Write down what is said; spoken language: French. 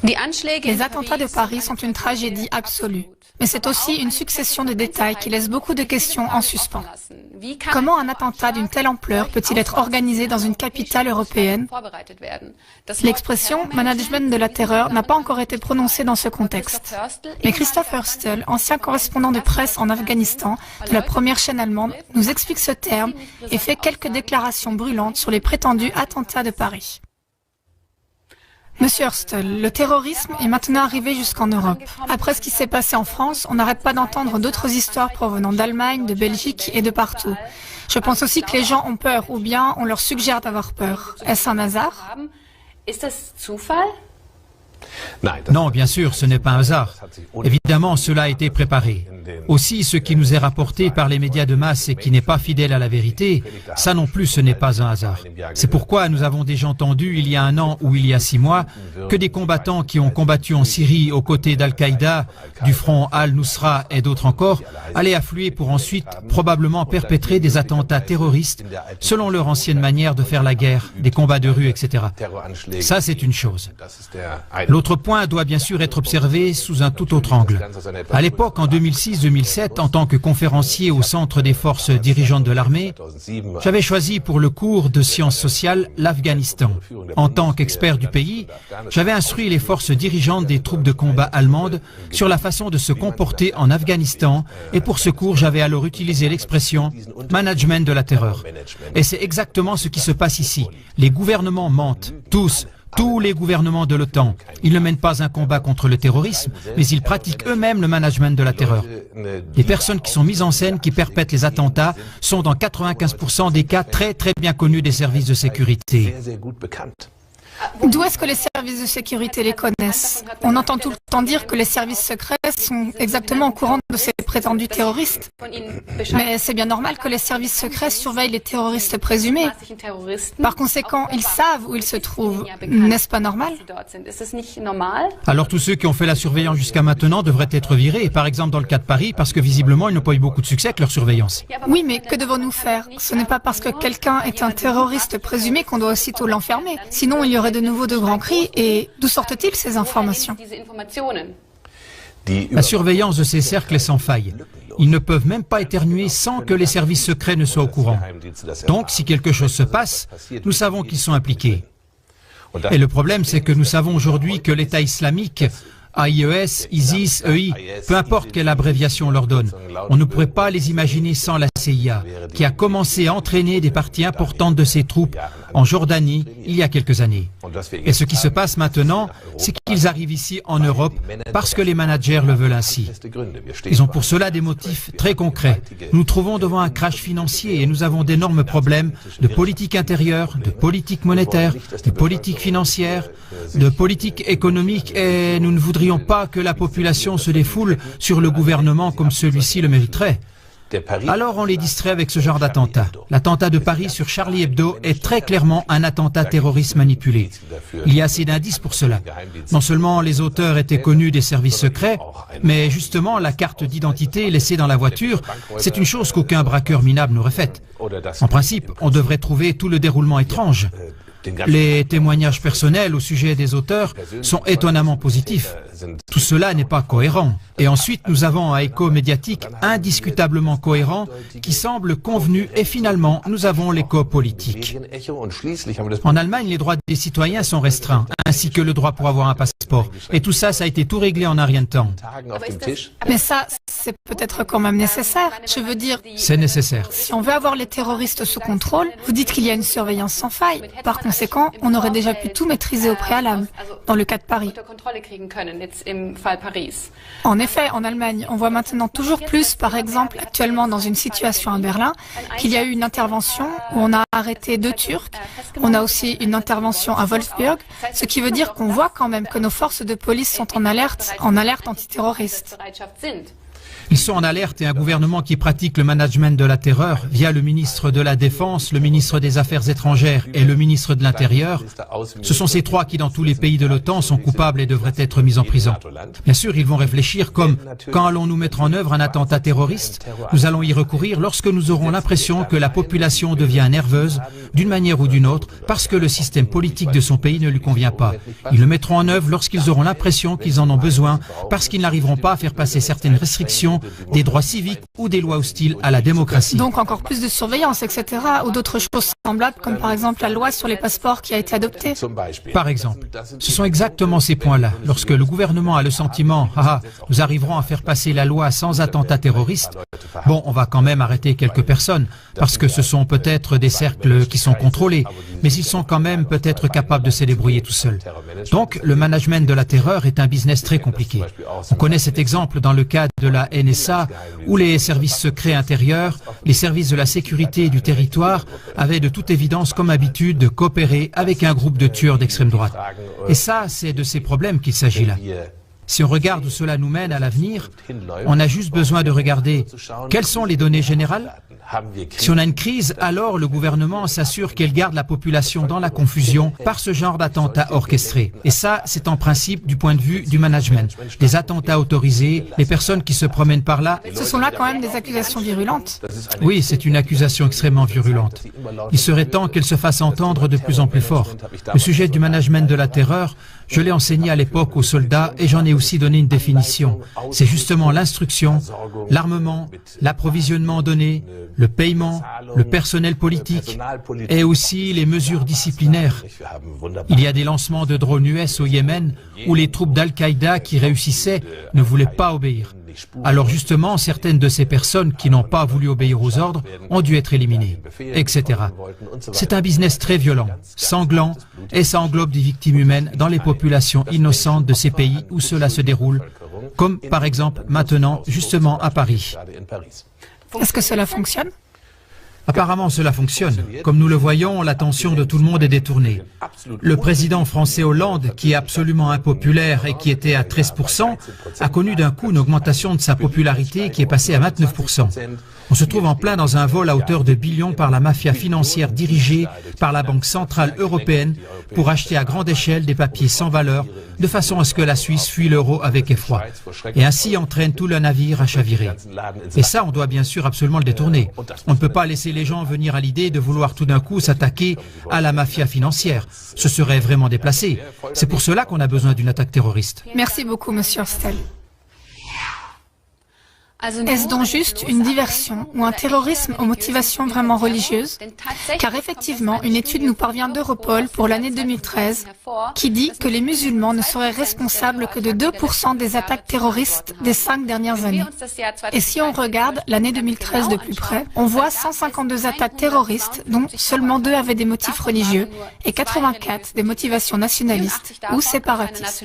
Les attentats de Paris sont une tragédie absolue, mais c'est aussi une succession de détails qui laissent beaucoup de questions en suspens. Comment un attentat d'une telle ampleur peut-il être organisé dans une capitale européenne? L'expression « management de la terreur » n'a pas encore été prononcée dans ce contexte. Mais Christoph Hörstel, ancien correspondant de presse en Afghanistan de la première chaîne allemande, nous explique ce terme et fait quelques déclarations brûlantes sur les prétendus attentats de Paris. Monsieur Hörstel, le terrorisme est maintenant arrivé jusqu'en Europe. Après ce qui s'est passé en France, on n'arrête pas d'entendre d'autres histoires provenant d'Allemagne, de Belgique et de partout. Je pense aussi que les gens ont peur, ou bien on leur suggère d'avoir peur. Est-ce un hasard? Non, bien sûr, ce n'est pas un hasard. Évidemment, cela a été préparé. Aussi, ce qui nous est rapporté par les médias de masse et qui n'est pas fidèle à la vérité, ça non plus, ce n'est pas un hasard. C'est pourquoi nous avons déjà entendu, il y a 1 an ou il y a 6 mois, que des combattants qui ont combattu en Syrie aux côtés d'Al-Qaïda, du front Al-Nusra et d'autres encore, allaient affluer pour ensuite probablement perpétrer des attentats terroristes selon leur ancienne manière de faire la guerre, des combats de rue, etc. Ça, c'est une chose. L'autre point doit bien sûr être observé sous un tout autre angle. À l'époque, en 2006-2007, en tant que conférencier au Centre des forces dirigeantes de l'armée, j'avais choisi pour le cours de sciences sociales l'Afghanistan. En tant qu'expert du pays, j'avais instruit les forces dirigeantes des troupes de combat allemandes sur la façon de se comporter en Afghanistan et pour ce cours, j'avais alors utilisé l'expression « management de la terreur ». Et c'est exactement ce qui se passe ici. Les gouvernements mentent, tous les gouvernements de l'OTAN. Ils ne mènent pas un combat contre le terrorisme, mais ils pratiquent eux-mêmes le management de la terreur. Les personnes qui sont mises en scène, qui perpètrent les attentats, sont dans 95% des cas très bien connus des services de sécurité. D'où est-ce que les services de sécurité les connaissent? On entend tout le temps dire que les services secrets sont exactement au courant de ces prétendus terroristes. Mais c'est bien normal que les services secrets surveillent les terroristes présumés. Par conséquent, ils savent où ils se trouvent. N'est-ce pas normal? Alors tous ceux qui ont fait la surveillance jusqu'à maintenant devraient être virés, par exemple dans le cas de Paris, parce que visiblement ils n'ont pas eu beaucoup de succès avec leur surveillance. Oui, mais que devons-nous faire? Ce n'est pas parce que quelqu'un est un terroriste présumé qu'on doit aussitôt l'enfermer. Sinon, il y aurait de nouveau de grands cris. Et d'où sortent-ils ces informations? La surveillance de ces cercles est sans faille. Ils ne peuvent même pas éternuer sans que les services secrets ne soient au courant. Donc, si quelque chose se passe, nous savons qu'ils sont impliqués. Et le problème, c'est que nous savons aujourd'hui que l'État islamique, AIES, ISIS, EI, peu importe quelle abréviation on leur donne, on ne pourrait pas les imaginer sans la CIA, qui a commencé à entraîner des parties importantes de ses troupes en Jordanie il y a quelques années. Et ce qui se passe maintenant, c'est qu'ils arrivent ici en Europe parce que les managers le veulent ainsi. Ils ont pour cela des motifs très concrets. Nous nous trouvons devant un crash financier et nous avons d'énormes problèmes de politique intérieure, de politique monétaire, de politique financière, de politique économique et nous ne voudrions pas que la population se défoule sur le gouvernement comme celui-ci le mériterait. Alors on les distrait avec ce genre d'attentat. L'attentat de Paris sur Charlie Hebdo est très clairement un attentat terroriste manipulé. Il y a assez d'indices pour cela. Non seulement les auteurs étaient connus des services secrets, mais justement la carte d'identité laissée dans la voiture, c'est une chose qu'aucun braqueur minable n'aurait faite. En principe, on devrait trouver tout le déroulement étrange. Les témoignages personnels au sujet des auteurs sont étonnamment positifs. Tout cela n'est pas cohérent. Et ensuite, nous avons un écho médiatique indiscutablement cohérent qui semble convenu et finalement, nous avons l'écho politique. En Allemagne, les droits des citoyens sont restreints, ainsi que le droit pour avoir un passeport. Et tout ça, ça a été tout réglé en un rien de temps. Mais ça, c'est peut-être quand même nécessaire. Je veux dire... C'est nécessaire. Si on veut avoir les terroristes sous contrôle, vous dites qu'il y a une surveillance sans faille. Par conséquent, on aurait déjà pu tout maîtriser au préalable, dans le cas de Paris. En effet, en Allemagne, on voit maintenant toujours plus, par exemple, actuellement dans une situation à Berlin, qu'il y a eu une intervention où on a arrêté 2 Turcs. On a aussi une intervention à Wolfsburg, ce qui veut dire qu'on voit quand même que nos forces de police sont en alerte antiterroriste. Ils sont en alerte et un gouvernement qui pratique le management de la terreur via le ministre de la Défense, le ministre des Affaires étrangères et le ministre de l'Intérieur. Ce sont ces 3 qui, dans tous les pays de l'OTAN, sont coupables et devraient être mis en prison. Bien sûr, ils vont réfléchir comme quand allons-nous mettre en œuvre un attentat terroriste? Nous allons y recourir lorsque nous aurons l'impression que la population devient nerveuse d'une manière ou d'une autre, parce que le système politique de son pays ne lui convient pas. Ils le mettront en œuvre lorsqu'ils auront l'impression qu'ils en ont besoin, parce qu'ils n'arriveront pas à faire passer certaines restrictions, des droits civiques ou des lois hostiles à la démocratie. Donc encore plus de surveillance, etc. ou d'autres choses semblables, comme par exemple la loi sur les passeports qui a été adoptée. Par exemple, ce sont exactement ces points-là. Lorsque le gouvernement a le sentiment « Ah, nous arriverons à faire passer la loi sans attentat terroriste », bon, on va quand même arrêter quelques personnes, parce que ce sont peut-être des cercles qui sont contrôlés, mais ils sont quand même peut-être capables de se débrouiller tout seuls. Donc, le management de la terreur est un business très compliqué. On connaît cet exemple dans le cas de la NSA, où les services secrets intérieurs, les services de la sécurité et du territoire avaient de toute évidence comme habitude de coopérer avec un groupe de tueurs d'extrême droite. Et ça, c'est de ces problèmes qu'il s'agit là. Si on regarde où cela nous mène à l'avenir, on a juste besoin de regarder quelles sont les données générales. Si on a une crise, alors le gouvernement s'assure qu'elle garde la population dans la confusion par ce genre d'attentats orchestrés. Et ça, c'est en principe du point de vue du management. Les attentats autorisés, les personnes qui se promènent par là. Ce sont là quand même des accusations virulentes. Oui, c'est une accusation extrêmement virulente. Il serait temps qu'elle se fasse entendre de plus en plus fort. Le sujet du management de la terreur, je l'ai enseigné à l'époque aux soldats et j'en ai aussi donné une définition. C'est justement l'instruction, l'armement, l'approvisionnement donné, le paiement, le personnel politique et aussi les mesures disciplinaires. Il y a des lancements de drones US au Yémen où les troupes d'Al-Qaïda qui réussissaient ne voulaient pas obéir. Alors justement, certaines de ces personnes qui n'ont pas voulu obéir aux ordres ont dû être éliminées, etc. C'est un business très violent, sanglant, et ça englobe des victimes humaines dans les populations innocentes de ces pays où cela se déroule, comme par exemple maintenant, justement à Paris. Est-ce que cela fonctionne ? Apparemment, cela fonctionne. Comme nous le voyons, l'attention de tout le monde est détournée. Le président français Hollande, qui est absolument impopulaire et qui était à 13%, a connu d'un coup une augmentation de sa popularité qui est passée à 29%. On se trouve en plein dans un vol à hauteur de billions par la mafia financière dirigée par la Banque centrale européenne pour acheter à grande échelle des papiers sans valeur, de façon à ce que la Suisse fuit l'euro avec effroi. Et ainsi entraîne tout le navire à chavirer. Et ça, on doit bien sûr absolument le détourner. On ne peut pas laisser les gens venir à l'idée de vouloir tout d'un coup s'attaquer à la mafia financière. Ce serait vraiment déplacé. C'est pour cela qu'on a besoin d'une attaque terroriste. Merci beaucoup, Monsieur Stel. Est-ce donc juste une diversion ou un terrorisme aux motivations vraiment religieuses? Car effectivement, une étude nous parvient d'Europol pour l'année 2013 qui dit que les musulmans ne seraient responsables que de 2% des attaques terroristes des 5 dernières années. Et si on regarde l'année 2013 de plus près, on voit 152 attaques terroristes dont seulement 2 avaient des motifs religieux et 84 des motivations nationalistes ou séparatistes.